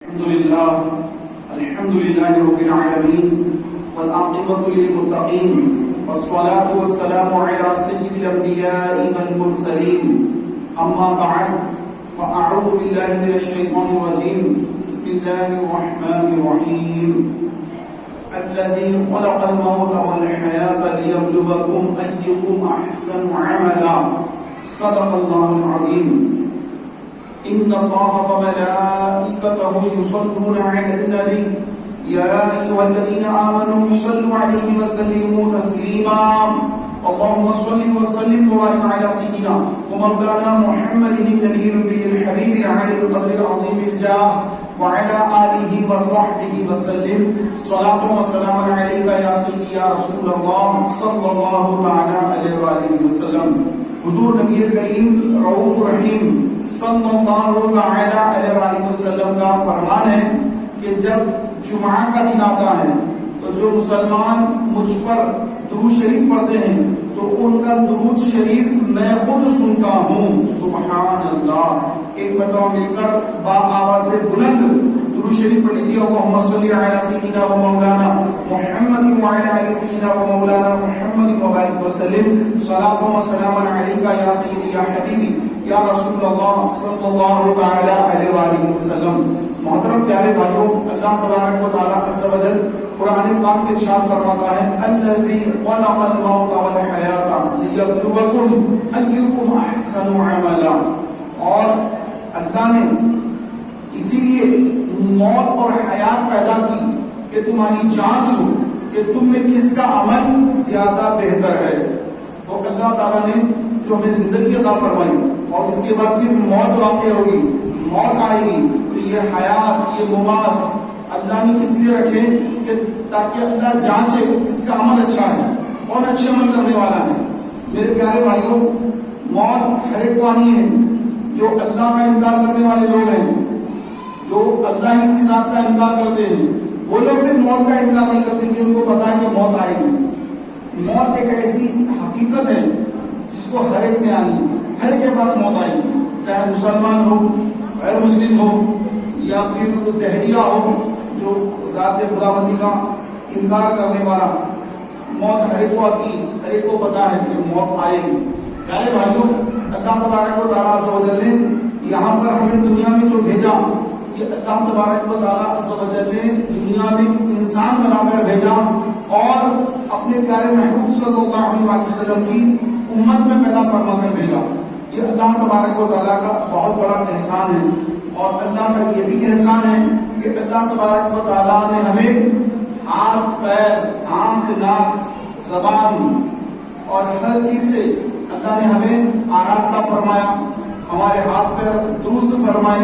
الحمد لله رب العالمين والعاقبة للمتقين والصلاة والسلام على سيد الأنبياء والمرسلين أما بعد فأعوذ بالله من الشيطان الرجيم بسم الله الرحمن الرحيم الذي خلق الموت والحياة ليبلوكم أيكم أحسن عملا صدق الله العظيم إن الله وملائكته يصلون على النبي يا أيها الذين آمنوا صلوا عليه وسلموا تسليما اللهم صل وسلم وبارك على سيدنا ومولانا محمد النبي الأمي الحبيب العلي القدر العظيم الجاه وعلى آله وصحبه وسلم صلاة وسلام عليك يا سيدي يا رسول الله صلى الله عليه وآله وسلم. حضور نبی کریم رؤوف رحیم صلی اللہ علیہ وآلہ وسلم کا فرمان ہے کہ جب جمعہ کا دن آتا ہے تو جو مسلمان مجھ پر درود شریف پڑھتے ہیں تو ان کا درود شریف میں خود سنتا ہوں. سبحان اللہ. ایک مرتبہ مل کر با آواز بلند درود شریف پڑھ لیجیے. اللہم صلی علی سیدنا و مولانا محمد وعلی آل سیدنا و مولانا محمد وبارک وسلم صلاۃ و سلام علیک یا سیدی یا حبیبی یا رسول اللہ صلی اللہ علیہ وآلہ وسلم. محترم پیارے بھائیوں، اللہ تبارک و تعالی عز و جل قرآن پاک میں ارشاد فرماتا ہے الذی خلق الموت والحیاۃ لیبلوکم ایکم احسن عملا. اور اللہ نے اسی لیے موت اور حیات پیدا کی کہ تمہاری جانچ ہو کہ تم میں کس کا عمل زیادہ بہتر ہے. تو اللہ تعالیٰ نے جو ہمیں زندگی عطا فرمائی اور اس کے بعد پھر موت واقع ہوگی، موت آئے گی، تو یہ حیات یہ ممات اللہ نے اس لیے رکھے کہ تاکہ اللہ جانچے اس کا عمل اچھا ہے، کون اچھے عمل کرنے والا ہے. میرے پیارے بھائیوں، موت ہر ایک کو آنی ہے. جو اللہ کا انکار کرنے والے لوگ ہیں، جو اللہ کی ذات کا انکار کرتے ہیں، وہ لوگ بھی موت کا انکار نہیں کرتے کہ ان کو پتا ہے کہ موت آئے گی. موت ایک ایسی حقیقت ہے جس کو ہر ایک نے آنی ہے. ہر ایک کے پاس موت آئے گی، چاہے مسلمان ہو، غیر مسلم ہو، یا پھر دہریہ ہو جو ذات خداوندی کا انکار کرنے والا. موت ہر ایک کو آتی، ہر ایک کو پتا ہے کہ موت آئے گی. پیارے بھائیوں، اللہ تبارک و تعالیٰ عز و جل نے یہاں پر ہمیں دنیا میں جو بھیجا، یہ اللہ تبارک و تعالیٰ عز و جل نے دنیا میں انسان بنا کر بھیجا اور اپنے پیارے محبوب صلی اللہ علیہ وسلم کی امت میں پیدا فرما کر بھیجا. یہ اللہ تبارک و تعالیٰ کا بہت بڑا احسان ہے. اور اللہ کا یہ بھی احسان ہے کہ اللہ تبارک و تعالیٰ نے ہمیں ہاتھ پیر آنکھ ناک زبان اور ہر چیز سے اللہ نے ہمیں آراستہ فرمایا. ہمارے ہاتھ پیر درست فرمائے،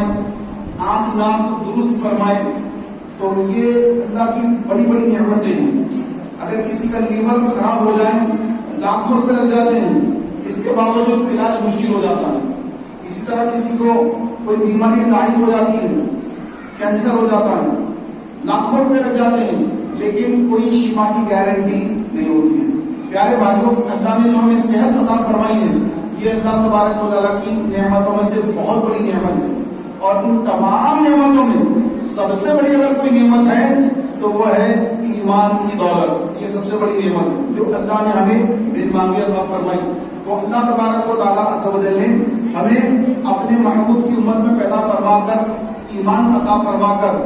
آنکھ ناک درست فرمائے. تو یہ اللہ کی بڑی بڑی نعمتیں ہیں. اگر کسی کا لیور خراب ہو جائے، لاکھوں روپے لگ جاتے ہیں، اس کے باوجود علاج مشکل ہو جاتا ہے. اسی طرح کسی کو کوئی بیماری لاحق ہو جاتی ہے، کینسر ہو جاتا ہے، لاکھوں روپے لگ جاتے ہیں، لیکن کوئی شفا کی گارنٹی نہیں ہوتی ہے. پیارے بھائیوں، اللہ نے جو ہمیں صحت عطا فرمائی ہے، یہ اللہ تبارک و تعالیٰ کی نعمتوں میں سے بہت بڑی نعمت ہے. اور ان تمام نعمتوں میں سب سے بڑی اگر کوئی نعمت ہے تو وہ ہے ایمان کی دولت. یہ سب سے بڑی نعمت ہے جو اللہ نے ہمیں بن مانگے عطا فرمائی. تو اللہ تبارک و تعالیٰ عز و جل نے ہمیں اپنے محبوب کی امت میں پیدا فرما کر، ایمان عطا فرما کر،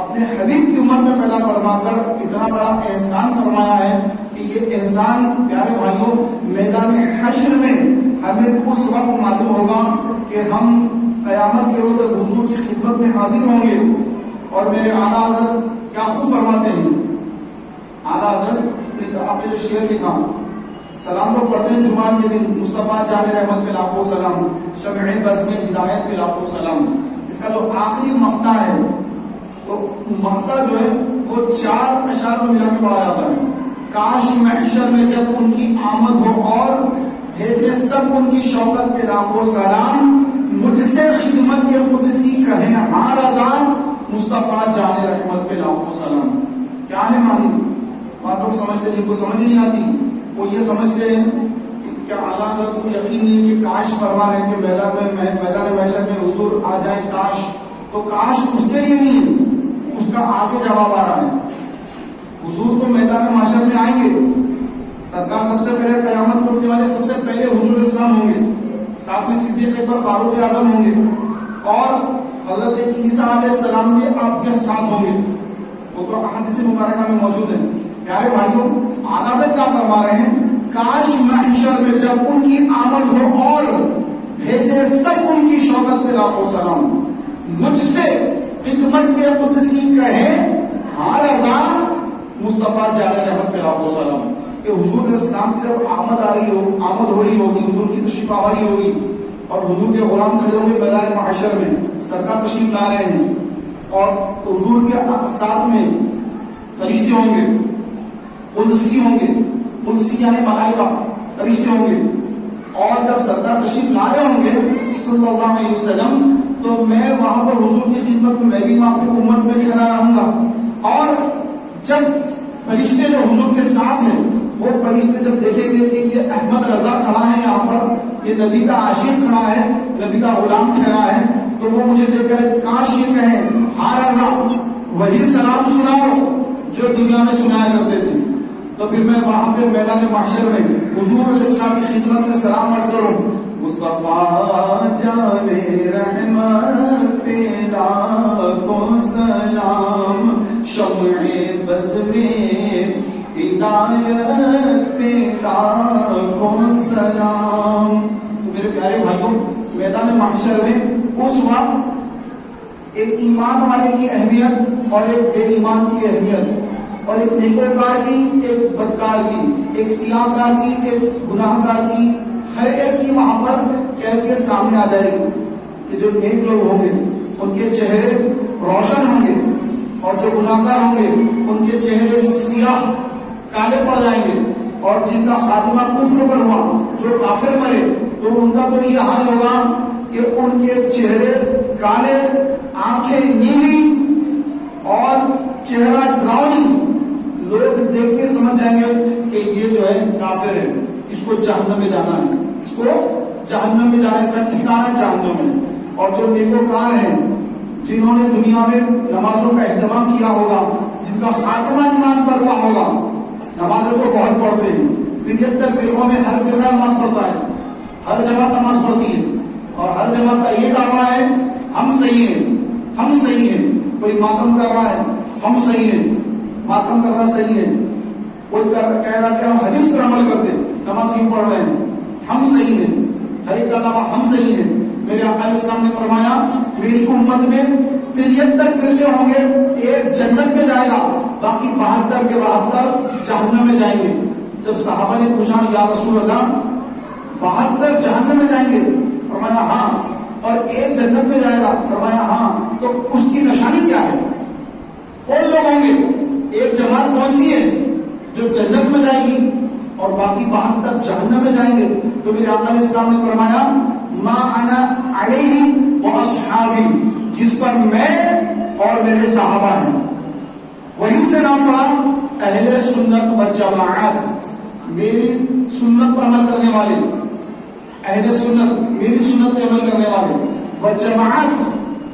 اپنے حبیب کی امت میں پیدا فرما کر اتنا بڑا احسان فرمایا ہے کہ یہ احسان پیارے بھائیوں میدان حشر میں ہمیں اس وقت معلوم ہوگا کہ ہم قیامت کے روز حضور کی خدمت میں حاضر ہوں گے. اور میرے اعلیٰ حضرت کیا خوب فرماتے ہیں. اعلیٰ حضرت آپ نے جو شعر لکھا، سلام لوگ پڑھتے ہیں جمعہ کے دن، مصطفیٰ جان رحمت پہ لاکھوں سلام، شمع بس میں ہدایت پہ لاکھوں سلام. اس کا جو آخری مقطع ہے، تو مقطع جو ہے وہ 4 اشعار میں ملا کے پڑھا جاتا ہے. کاش محشر میں جب ان کی آمد ہو اور بھیجے سب ان کی شوکت پہ لاکھوں سلام، مجھ سے خدمت کے قدسی کہیں ہاں رضا، مصطفیٰ جان رحمت پہ لاکھوں سلام. کیا ہے معنی؟ بات لوگ سمجھتے نہیں، کو سمجھ نہیں آتی. وہ یہ سمجھتے ہیں کہ کیا اعلیٰ حضرت کو یقین نہیں کہ کاش فرما رہے کہ میدان محشر میں حضور آ جائے، کاش تو کاش اس کے لیے نہیں، اس کا آگے جواب آ رہا ہے. حضور تو میدان محشر میں آئیں گے، سرکار سب سے پہلے قیامت کرنے والے سب سے پہلے حضور اسلام ہوں گے، ساتھ میں صدیق اکبر فاروق اعظم ہوں گے، اور حضرت عیسیٰ علیہ السلام بھی آپ کے ساتھ ہوں گے. وہ تو احادیث مبارکہ میں موجود ہے. پیارے بھائیوں، آقا سے کیا فرما رہے ہیں؟ کاش محشر میں جب ان کی آمد ہو اور بھیجے سب ان کی شوکت پہ لاکھوں سلام، مجھ سے خدمت کے قدسی کہیں ہر ازاں مصطفیٰ جعل رحمت پہ لاکھوں سلام. کہ حضور اسلام کی جب آمد ہو رہی ہوگی، حضور کی تشریف آوری ہوگی اور حضور کے غلام کھڑے ہوں گے میدان محشر میں، سرکار تشریف لا رہے ہیں اور حضور کے ساتھ میں فرشتے ہوں گے، قدسی ہوں گے، قدسی یعنی ملائکہ فرشتے ہوں گے، اور جب سرکار تشریف لا رہے ہوں گے صلی اللہ علیہ وسلم، تو میں وہاں پر حضور کی خدمت میں بھی وہاں پہ امت میں کھڑا رہوں گا. اور جب فرشتے جو حضور کے ساتھ ہیں، وہ فرشتے جب دیکھیں گے کہ یہ احمد رضا کھڑا ہے یہاں پر، یہ نبی کا عاشق کھڑا ہے، نبی کا غلام ٹھہرا ہے، تو وہ مجھے دیکھ کر کاش یہ کہیں ہاں رضا وہی سلام سناؤ جو دنیا میں سنایا کرتے تھے. تو پھر میں وہاں پہ میدان محشر میں حضور اسلام کی خدمت میں سلام عرض کروں، مصطفیٰ جان رحمت پہ لاکھوں سلام، شمع بز میں ہدایت پہ لاکھوں سلام. تو میرے پیارے بھائیوں، میدان محشر میں اس وقت ایک ایمان والے کی اہمیت اور ایک بے ایمان کی اہمیت، اور ایک نیکوکار کی، ایک بدکار کی، ایک سیاہ کار کی، ایک گناہ گار کی، ہر ایک کی وہاں پر کیفیت سامنے آ جائے گی. کہ جو نیک لوگ ہوں گے ان کے چہرے روشن ہوں گے، اور جو گناہ گار ہوں گے ان کے چہرے سیاہ کالے پڑ جائیں گے. اور جن کا خاتمہ کفر پر ہوا، جو کافر مرے، تو ان کا تو یہ حال ہوگا کہ ان کے چہرے کالے، آنکھیں نیلی اور چہرہ ڈراؤنی. لوگ دیکھ کے سمجھ جائیں گے کہ یہ جو ہے کافر ہے، اس کو جہنم میں جانا ہے، اس کو جہنم میں جانا ہے، اس کا ٹھکانا ہے جہنم میں. اور جو نیکوکار ہیں، جنہوں نے دنیا میں نمازوں کا اہتمام کیا ہوگا، جن کا خاتمہ ایمان پر ہوا ہوگا، نمازیں تو بہت پڑھتے ہیں، 73 فرقوں میں ہر فرقہ نماز پڑھتا ہے، ہر جماعت نماز پڑھتی ہے، اور ہر جماعت کا یہ دعویٰ ہے ہم صحیح ہیں، ہم صحیح ہیں. کوئی ماتم کر رہا ہے، ہم صحیح ہیں، ماتم کرنا صحیح ہے. کوئی کہہ رہا کہ ہم حدیث پر عمل کرتے، نماز یوں پڑھ رہے ہیں، ہم صحیح ہیں. ہر ایک کا دعویٰ ہم صحیح ہیں. میرے آقا علیہ السلام نے فرمایا میری امت میں 73 فرقے ہوں گے، ایک جنت میں جائے گا، باقی 72 کے 72 جہنم میں جائیں گے. جب صحابہ نے پوچھا یا رسول اللہ 72 جہنم میں جائیں گے؟ فرمایا ہاں. اور ایک جنت میں جائے گا؟ فرمایا ہاں. تو اس کی نشانی کیا ہے؟ کون لوگ ہوں گے؟ ایک جماعت کون سی ہے جو جنت میں جائے گی اور باقی 72 جہنم میں جائیں گے؟ تو میرے آقا علیہ السلام نے فرمایا ما انا علیہ واصحابی، جس پر میں اور میرے صحابہ ہیں. وہیں سے نام پڑا اہل سنت و جماعت، میری سنت پر عمل کرنے والے، اہل سنت میری سنت پر عمل کرنے والے. و جماعت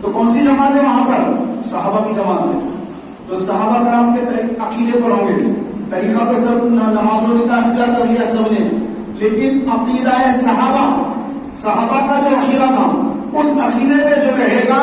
تو کون سی جماعت ہے وہاں پر؟ صحابہ کی جماعت ہے. تو صحابہ کرام کے عقیدے پر ہوں گے، طریقہ پر سب نمازوں کا اختیار کر لیا سب نے، لیکن عقیدہ ہے صحابہ کا جو عقیدہ تھا، اس عقیدے پہ جو رہے گا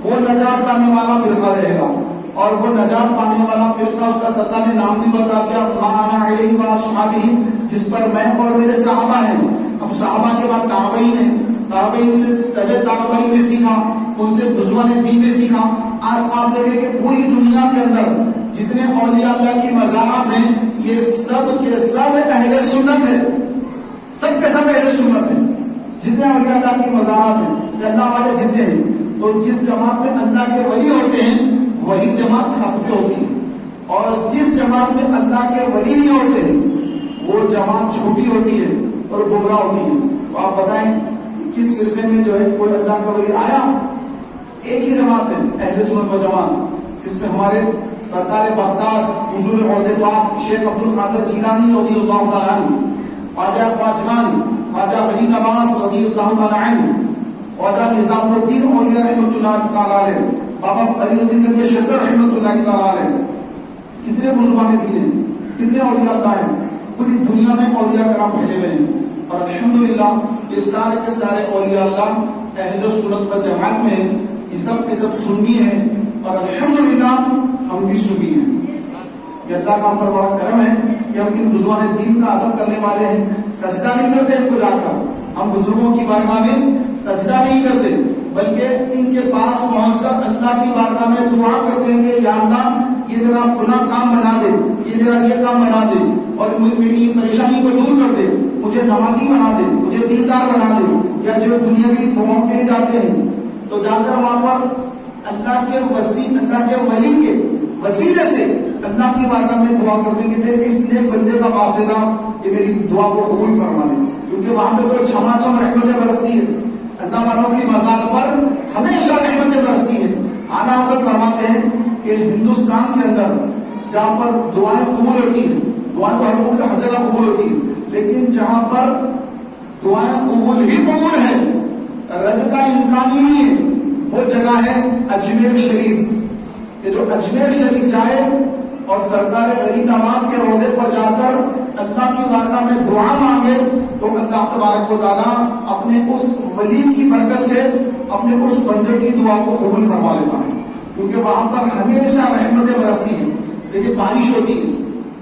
وہ نجات پانے والا فرقہ رہے گا. اور وہ نجات پانے والا فرقہ، اس کا سرکار نے نام بھی بتا دیا ما انا علیہ واصحابہ، جس پر میں اور میرے صحابہ ہیں. اب صحابہ کے بعد تابعین ہیں، تابعین سے تبع تابعین نے سیکھا، ان سے بزرگان دین نے سیکھا. آج آپ دیکھیں کہ پوری دنیا کے اندر جتنے اولیاء اللہ کی مزارات ہیں، یہ سب کے سب اہل سنت ہیں، سب کے سب اہل سنت ہیں. جتنے اولیاء اللہ کی مزارات ہیں، اللہ والے جتنے ہیں، تو جس جماعت میں اللہ کے ولی ہوتے ہیں وہی جماعت حق پہ ہوتی ہے، اور جس جماعت میں اللہ کے ولی نہیں ہوتے وہ جماعت جھوٹی ہوتی ہے اور گمراہ ہوتی ہے. تو آپ بتائیں کس فرقے میں جو ہے کوئی اللہ کا ولی آیا؟ ایک ہی جماعت ہے اہل سنت و جماعت، جس میں ہمارے سرکار بغداد حضور غوث پاک شیخ عبد القادر جیلانی رضی اللہ تعالیٰ عنہ، خواجہ خواجگان خواجہ غریب نواز رضی اللہ تعالیٰ عنہ، خواجہ نظام الدین اولیاء رحمۃ اللہ تعالیٰ علیہ، بابا فرید الدین گنج شکر رحمۃ اللہ تعالیٰ علیہ، کتنے بزرگان دین ہیں، کتنے اولیاء اللہ ہیں، پوری دنیا میں اولیاء کرام پھیلے ہوئے ہیں، اور الحمدللہ یہ سارے کے سارے اولیاء اللہ اہل سنت و جماعت میں ہیں، یہ سب کے سب سنی ہیں، اور الحمدللہ ہم بھی سنی ہیں۔ یہ اللہ کا ہم پر بڑا کرم ہے کہ ہم ان بزرگان دین کا ادب کرنے والے ہیں، سجدہ نہیں کرتے ان کو جا کر، ہم بزرگوں کی بارگاہ میں سجدہ نہیں کرتے، بلکہ ان کے پاس پہنچ کر اللہ کی بارگاہ میں دعا کرتے ہیں کہ یا اللہ یہ میرا فلاں کام بنا دے، یہ میرا یہ کام بنا دے، اور میری پریشانی کو دور کر دے، مجھے نمازی بنا دے، مجھے دیندار بنا دے۔ یا جو دنیاوی دعاؤں کے لیے جاتے ہیں تو جا کر وہاں پر اللہ کے ولی کے وسیلے سے اللہ کی بارگاہ میں دعا کرتے ہیں کہ اس نیک بندے کا واسطہ کہ میری دعا کو قبول فرما لے، کیونکہ وہاں پہ تو چھما چھم رحمتیں برستی ہے، اللہ والوں کی مزار پر ہمیشہ رحمتیں برستی ہے۔ اعلیٰ حضرت فرماتے ہیں کہ ہندوستان کے اندر جہاں پر دعائیں قبول ہوتی ہیں، دعائیں تو ہر جگہ قبول ہوتی ہے، لیکن جہاں پر دعائیں قبول ہی قبول ہے، رد کا امکان ہی نہیں ہے، وہ جگہ ہے اجمیر شریف۔ کہ جو اجمیر شریف جائے اور سرکار غریب نواز کے روزے پر جا کر اللہ کی بارگاہ میں دعا مانگے تو اللہ تبارک و تعالیٰ اپنے اس ولی کی برکت سے اپنے اس بندے کی دعا کو قبول فرما لیتا ہے، کیونکہ وہاں پر ہمیشہ رحمتیں برستی ہیں۔ لیکن بارش ہوتی ہے،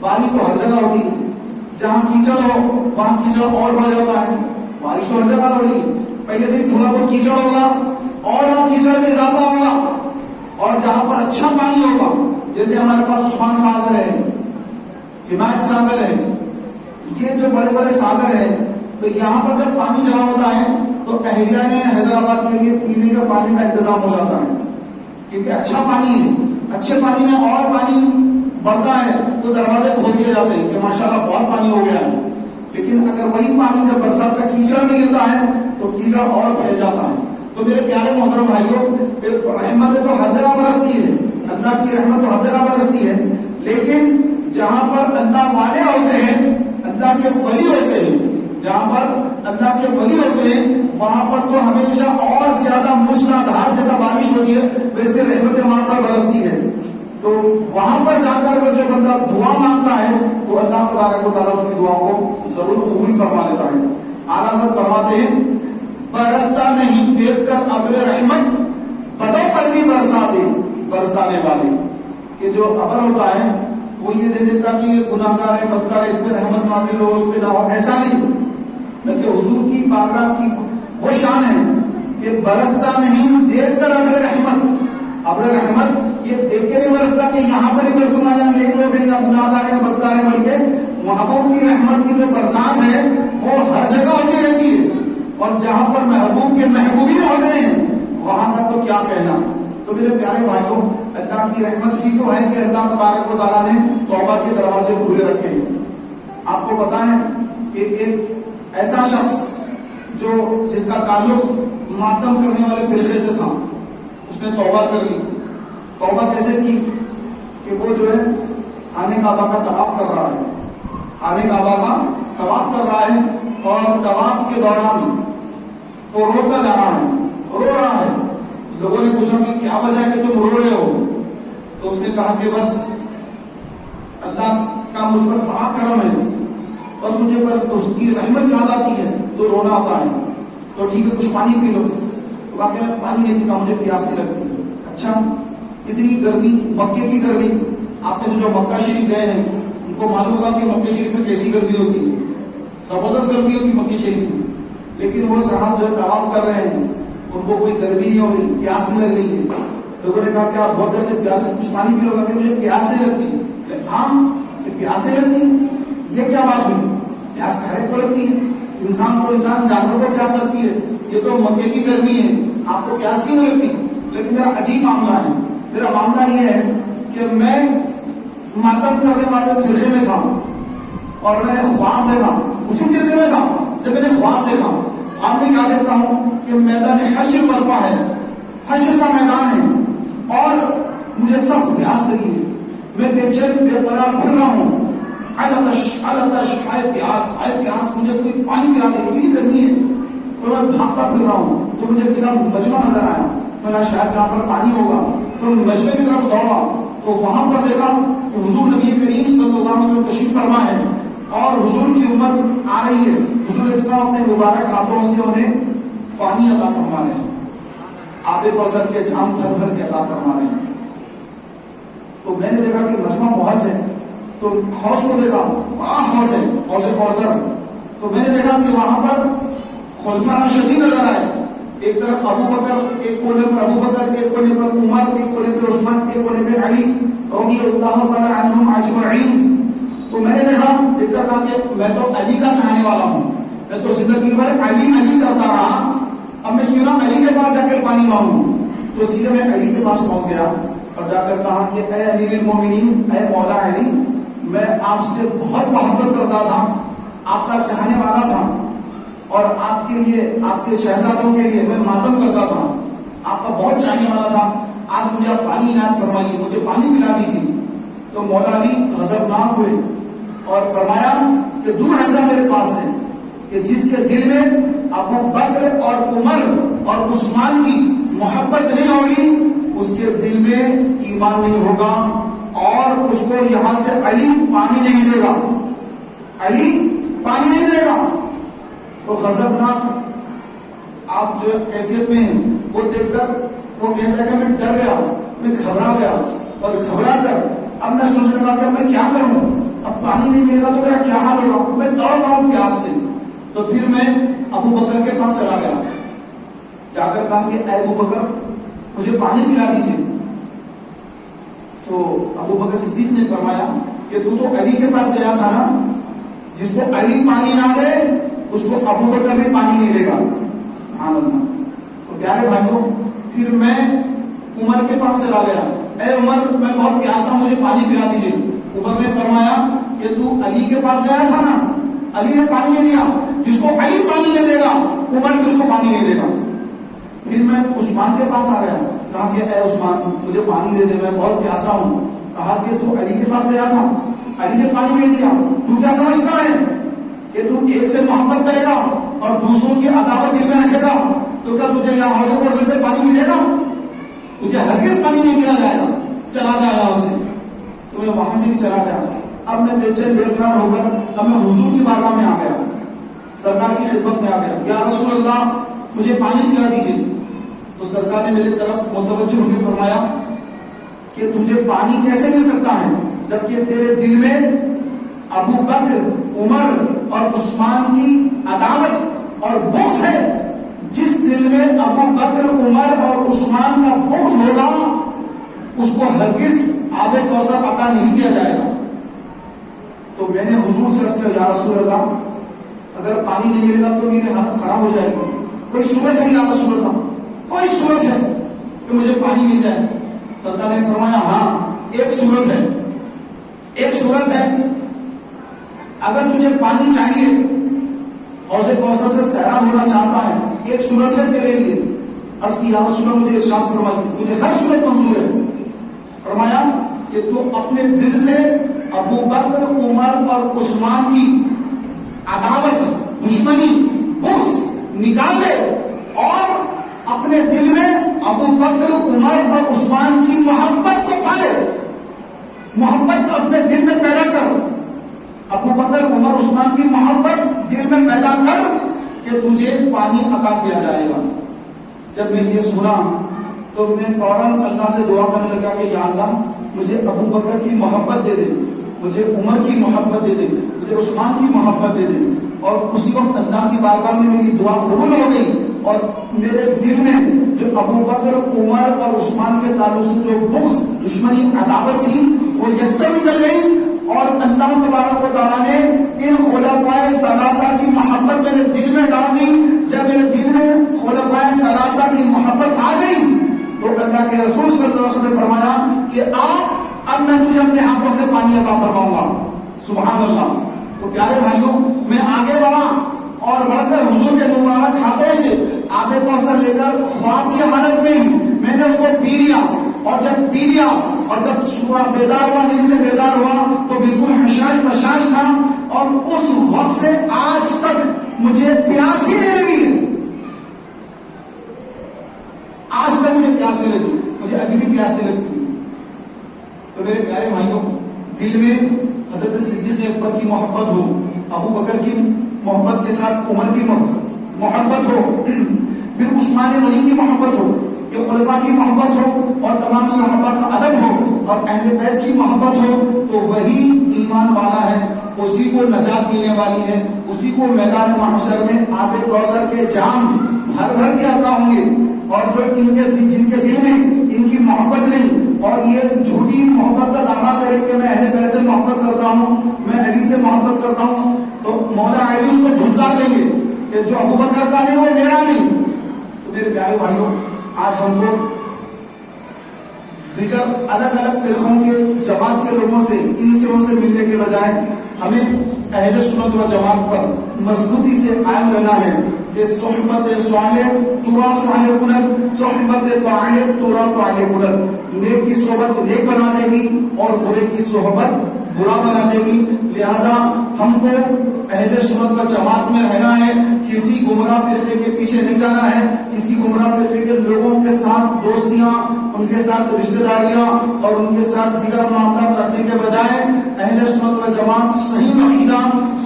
بارش تو ہر جگہ ہوتی ہے، جہاں کیچڑ ہو وہاں کیچڑ اور بڑھ جاتا ہے، بارش تو ہر جگہ ہو رہی ہے، پہلے سے تھوڑا بہت کیچڑ ہوگا اور وہاں کیچڑ میں اضافہ ہوگا، اور جہاں پر اچھا پانی ہوگا، جیسے ہمارے پاس عثمان ساگر ہے، حمایت ساگر ہے، یہ جو بڑے بڑے ساگر ہیں، تو یہاں پر جب پانی جمع ہوتا ہے تو اہلیہ نے حیدرآباد کے لیے پینے کا پانی کا انتظام ہو جاتا ہے، کیونکہ اچھا پانی ہے، اچھے پانی میں اور پانی بڑھتا ہے تو دروازے کھول دیے جاتے ہیں کہ ماشاءاللہ بہت پانی ہو گیا ہے، لیکن اگر وہی پانی جب برسات کا کیچڑ میں گرتا ہے تو کیچڑ اور بڑھ جاتا ہے۔ تو میرے پیارے محترم بھائیوں، رحمت تو ہر جگہ برستی ہے، اللہ کی رحمت تو ہر جگہ برستی ہے، لیکن جہاں پر اللہ والے ہوتے ہیں، اللہ کے ولی ہوتے ہیں، جہاں پر اللہ کے ولی ہوتے ہیں وہاں پر تو ہمیشہ اور زیادہ موسلادھار جیسا بارش ہوتی ہے، ویسے رحمتیں وہاں پر برستی ہے۔ تو وہاں پر جا کر اگر جو بندہ دعا مانگتا ہے تو اللہ تبارک و تعالیٰ اس کی دعا کو ضرور قبول فرما لیتا ہے۔ اعلیٰ حضرت فرماتے ہیں برستا نہیں دیکھ کر ابر رحمت بدوں پر بھی برسا دے برسانے والے، کہ جو ابر ہوتا ہے وہ یہ دے دیتا کہ یہ گناہ گار ہے، بدکار ہے، اس پہ رحمت نازل ہو، اس پہ نہ ہو، ایسا نہیں، بلکہ حضور کی بارگاہ کی وہ شان ہے کہ برستا نہیں دیکھ کر ابر رحمت یہ دیکھ کے نہیں برستا کہ یہاں پر ہی برسوں یا نیک لوگ ہیں یا گناہ گار ہیں یا بدکار ہیں، بلکہ محبوب کی رحمت کی جو برسات ہے وہ ہر جگہ ہوتی رہتی ہے، اور جہاں پر محبوب کے محبوبین ہوتے ہیں وہاں کا تو کیا کہنا۔ تو میرے پیارے بھائیوں، اللہ کی رحمت ہی تو ہے کہ اللہ تبارک و تعالیٰ نے توبہ کے دروازے کھلے رکھے ہیں۔ آپ کو پتا ہے کہ ایک ایسا شخص جس کا تعلق ماتم کرنے والے فرقے سے تھا، اس نے توبہ کر لی۔ توبہ کیسے کی کہ وہ جو ہے خانہ کعبہ کا طواف کر رہا ہے، خانہ کعبہ کا طواف کر رہا ہے، اور طواف کے دوران وہ روتا جا رہا ہے، رو رہا ہے۔ لوگوں نے پوچھا کہ کیا وجہ ہے کہ تم رو رہے ہو؟ تو اس نے کہا کہ بس اللہ کا مجھ پر بڑا کرم ہے، بس مجھے بس اس کی رحمت یاد آتی ہے تو رونا آتا ہے۔ تو ٹھیک ہے، کچھ پانی پی لو۔ تو کہا کہ میں پانی نہیں پیتا، مجھے پیاس نہیں لگتی۔ اچھا، اتنی گرمی، مکے کی گرمی، آپ نے جو مکہ شریف گئے ہیں ان کو معلوم ہوگا کہ مکہ شریف میں کیسی گرمی ہوتی ہے، زبردست گرمی ہوتی مکہ شریف میں، لیکن وہ صاحب جو طواف کر رہے ہیں ان کو کوئی گرمی نہیں ہو رہی، پیاس نہیں لگ رہی ہے۔ لوگوں نے کہا کہ آپ بہت دیر سے پیاس، کچھ پانی پی لو گا کہ مجھے پیاس نہیں لگتی۔ ہاں، پیاس نہیں لگتی، یہ کیا بات ہوئی؟ پیاس ہر ایک کو لگتی ہے، انسان جانور کو پیاس لگتی ہے، یہ تو مکے کی گرمی ہے، آپ کو پیاس کیوں نہیں لگتی؟ لیکن میرا عجیب معاملہ ہے، میرا معاملہ یہ ہے کہ میں ماتم کرنے والے فرقے میں تھا اور میں نے خواب دیکھا، اسی فرقے میں تھا جب میں نے خواب دیکھا۔ آپ میں کیا دیکھتا ہوں کہ میدان حشر برپا ہے، حشر کا میدان ہے، اور مجھے سخت پیاس لگی ہے، میں بے چین بے قرار پھر رہا ہوں، التش ہائے پیاس، مجھے کوئی پانی پلا دے، اتنی گرمی ہے، تو میں بھاگتا پھر رہا ہوں تو مجھے ایک جگہ مجمع نظر آیا. میں نے شاید یہاں پر پانی ہوگا تو مجمع کی طرف دوڑا تو وہاں پر دیکھا کہ حضور نبی کریم صلی اللہ علیہ وسلم تشریف فرما ہے اور حضور کی عمر آ رہی ہے. حضور اسلام اپنے مبارک ہاتھوں سے انہیں پانی عطا فرما رہے ہیں, آب کوثر کے جام بھر بھر کے عطا فرما رہے ہیں. تو میں نے دیکھا کہ مجمع بہت ہے تو حوض کو دیکھا, وہاں حوض ہے, حوض کوثر. تو میں نے دیکھا کہ وہاں پر خلفاء راشدین نظر آئے, ایک طرف ابو بکر, ایک کونے پر ابو بکر, ایک کونے پر عمر, ایک کونے پر عثمان, ایک کونے پر علی رضی اللہ تعالی عنہم اجمعین. تو میں نے دیکھا کہ میں تو علی کا چاہنے والا ہوں, میں تو زندگی بھر علی علی کرتا رہا, اب میں کیوں نہ علی کے پاس جا کر پانی مانگوں. تو سیدھے میں علی کے پاس پہنچ گیا اور جا کر کہا کہ اے امیر المومنین, اے مولا علی, میں آپ سے بہت محبت کرتا تھا, آپ کا چاہنے والا تھا اور آپ کے لیے, آپ کے شہزادوں کے لیے میں ماتم کرتا تھا, آپ کا بہت چاہنے والا تھا. آج مجھے آپ پانی عنایت فرمائیے, مجھے پانی پلا دیجیے. تو مولا علی غضبناک ہوئے اور فرمایا کہ دور ہٹ جا میرے پاس سے, کہ جس کے دل میں ابو بکر اور عمر اور عثمان کی محبت نہیں ہوگی اس کے دل میں ایمان نہیں ہوگا اور اس کو یہاں سے علی پانی نہیں دے گا, علی پانی نہیں دے گا. تو غضبناک آپ جو کیفیت میں ہیں وہ دیکھ کر وہ کہتا ہے کہ میں ڈر گیا, میں گھبرا گیا اور گھبرا کر اب میں سوچنے لگا کہ میں کیا کروں, اب پانی نہیں ملے گا تو میرا کیا حال ہوگا, میں دوڑ رہا ہوں پیاس سے. تو پھر میں ابو بکر کے پاس چلا گیا, جا کر کہا کہ اے ابو بکر مجھے پانی پلا دیجیے. تو ابو بکر صدیق نے فرمایا کہ تو علی کے پاس گیا تھا نا, جس کو علی پانی نہ دے اس کو ابو بکر بھی پانی نہیں دے گا. سبحان اللہ. تو پیارے بھائیوں, پھر میں عمر کے پاس چلا گیا, اے عمر میں بہت پیاسا, مجھے پانی پلا دیجیے. عمر نے فرمایا کہ تو علی کے پاس گیا تھا نا, علی نے پانی نہیں دیا, جس کو علی پانی نہیں دے گا عمر کس کو پانی نہیں دے گا. پھر میں عثمان کے پاس آ گیا, کہا کہ اے عثمان مجھے پانی دے دے, میں بہت پیاسا ہوں. کہا کہ تو علی کے پاس گیا تھا, علی نے پانی نہیں دیا, تو کیا سمجھتا ہے کہ تو ایک سے محبت کرے گا اور دوسروں کی عداوت دل میں رکھے گا تو کیا تجھے یہاں حوض کوثر سے پانی ملے گا؟ تجھے ہرگز پانی نہیں دیا جائے گا, چلا جائے گا اسے. تو میں وہاں سے بھی چلا گیا. اب میں بے چین بے قرار ہو کر اب میں حضور کی بارگاہ میں آ گیا, سرکار کی خدمت میں آ گیا. یا رسول اللہ مجھے پانی پلا دیجیے. تو سرکار نے میری طرف متوجہ ہو کے فرمایا کہ تجھے پانی کیسے مل سکتا ہے جبکہ تیرے دل میں ابو بکر, عمر اور عثمان کی عداوت اور بغض ہے. جس دل میں ابو بکر, عمر اور عثمان کا بغض ہوگا اس کو ہرگز آب کوثر عطا نہیں کیا جائے گا. تو میں نے حضور سے عرض کیا یا رسول اللہ اگر پانی نہیں ملے گا تو میری حالت خراب ہو جائے گی, کوئی صورت ہے یا رسول اللہ, کوئی صورت ہے کہ مجھے پانی مل جائے؟ سرکار نے فرمایا ہاں ایک صورت ہے, ایک صورت ہے. اگر تجھے پانی چاہیے, حوض کوثر سے سیراب ہونا چاہتا ہے, ایک صورت ہے تیرے لیے. عرض کی یا رسول اللہ مجھے ارشاد فرمائیے, مجھے ہر صورت منظور ہے. فرمایا کہ تو اپنے دل سے ابو بکر, عمر اور عثمان کی عداوت, دشمنی, بغض نکال دے اور اپنے دل میں ابو بکر, عمر اور عثمان کی محبت کو پالے. محبت اپنے دل میں پیدا کر, ابو بکر, عمر, عثمان کی محبت دل میں پیدا کر کہ تجھے پانی عطا کیا جائے گا. جب میں یہ سنا تو میں فوراً اللہ سے دعا کرنے لگا کہ یا اللہ مجھے ابو بکر کی محبت دے دے, مجھے عمر کی محبت دے دے, مجھے عثمان کی محبت دے دے. اور اسی وقت اللہ کی بارگاہ میں میری دعا قبول ہو گئی اور میرے دل میں جو ابو بکر, عمر اور عثمان کے تعلق سے جو بغض, دشمنی, عداوت تھی وہ یکسر نکل گئی. اور اللہ تبارک و تعالیٰ نے ان خلفائے ثلاثہ کی محبت میرے دل میں ڈال دی. جب میرے دل میں خلفائے ثلاثہ کی محبت آ گئی تو اللہ کے رسول صلی اللہ علیہ وسلم نے فرمایا کہ اب میں تجھے اپنے ہاتھوں سے پانی عطا فرماؤں گا. سبحان اللہ. تو پیارے بھائیوں میں آگے بڑھا اور بڑھ کر حضور کے مبارک ہاتھوں سے آب کوثر لے کر خواب کی حالت میں ہی میں نے اس کو پی لیا. اور جب پی لیا اور جب صبح بیدار ہوا, نیند سے بیدار ہوا تو بالکل حشاش بشاش تھا. اور اس وقت سے آج تک مجھے پیاس ہی نہیں لگی. پیاسنے لگتی ہے. تو میرے پیارے بھائیوں، دل میں حضرت صدیق اکبر کی محبت ہو، ابو بکر کی محبت کے ساتھ عمر کی محبت ہو، پھر عثمان غنی کی محبت ہو، یہ خلفاء کی محبت ہو اور تمام صحابہ کا ادب ہو اور اہل بیت کی محبت ہو، تو وہی ایمان والا ہے، اسی کو نجات ملنے والی ہے، اسی کو میدان محشر میں آب کوثر کے جام بھر بھر کے عطا ہوں گے. اور جو جن کے دل میں ان کی محبت نہیں اور یہ جھوٹی محبت کا دعویٰ کرے کہ میں اہل بیت سے محبت کرتا ہوں، میں علی سے محبت کرتا ہوں، تو مولا علی اس کو دھمکا دیں گے کہ جو ابو بکر کا نہیں وہ میرا نہیں. تو میرے پیارے بھائیوں، آج ہم کو دیگر الگ الگ فرقوں کے جماعت کے لوگوں سے ان سے ملنے کے بجائے ہمیں اہل سنت و جماعت پر مضبوطی سے قائم رہنا ہے کہ صحبت صالح ترا صالح کلت، صحبت طالب ترا طالب کلت. نیک کی صحبت نیک بنا دے گی اور برے کی صحبت برا بنا دے گی. لہذا ہم کو اہل سنت و جماعت میں رہنا ہے، کسی گمراہ فرقے کے پیچھے نہیں جانا ہے، کسی گمراہ فرقے کے لوگوں کے ساتھ دوستیاں، ان کے ساتھ رشتہ داریاں اور ان کے ساتھ دیگر معاملات رکھنے کے بجائے اہل سنت و جماعت صحیح عقیدہ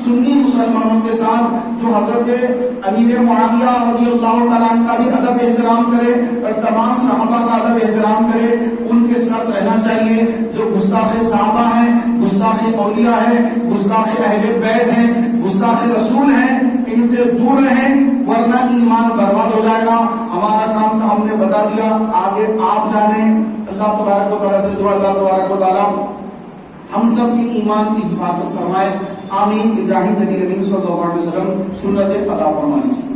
سنی مسلمانوں کے ساتھ جو حضرت امیر معاویہ رضی اللہ تعالیٰ عنہ کا بھی ادب احترام کرے اور تمام صحابہ کا ادب احترام کرے، ان کے ساتھ رہنا چاہیے. جو گستاخ صحابہ ہیں، گستاخ اولیاء ہیں، گستاخ اہل بیت ہیں، گستاخ رسول ہیں، ان سے دور رہیں ورنہ ایمان برباد ہو جائے گا. ہمارا کام تو ہم نے بتا دیا، آگے آپ جانیں. اللہ تبارک و تعالیٰ سے دعا، اللہ تبارک و تعالیٰ ہم سب کی ایمان کی حفاظت فرمائے. آمین. بجاہ نبی کریم صلی اللہ علیہ وسلم. سنت عطا فرمائیے.